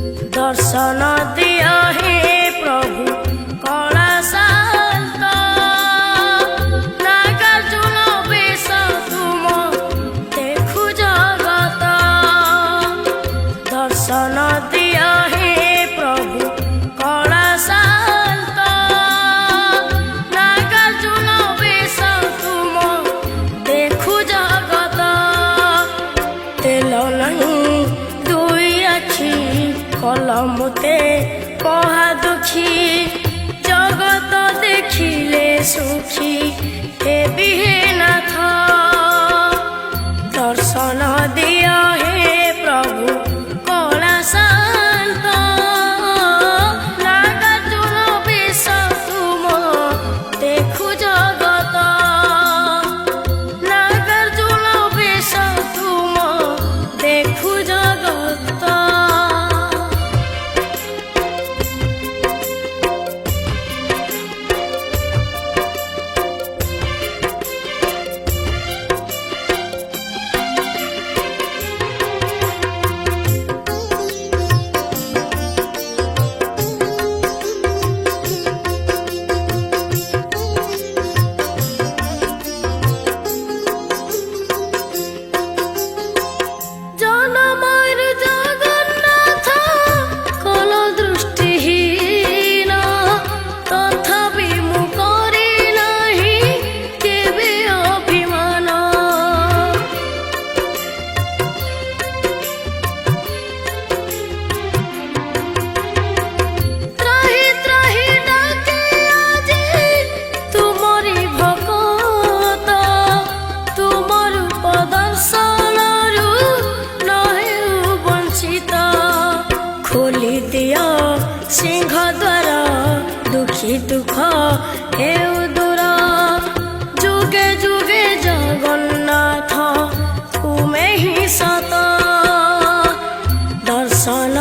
दर्शन दिया हे प्रभु कला शांत नागार्जुन बेश तुम देखु जगत दर्शन दिया हे प्रभु कला शांत नागार्जुन बेश तुम देखु जगत तेल नहीं दुई आखि कलमुते कहा दुखी जगत देखिले सुखी हे नाथ दर्शन दिया हे प्रभु कला शांत नागार्जुन बेश तुम देखु जगत नागार्जुन बेश तुम देखु जगत खोली दिया सिंह द्वार दुखी दुख हे दूर जुगे जुगे जगन्नाथ तुमे ही सत दर्शन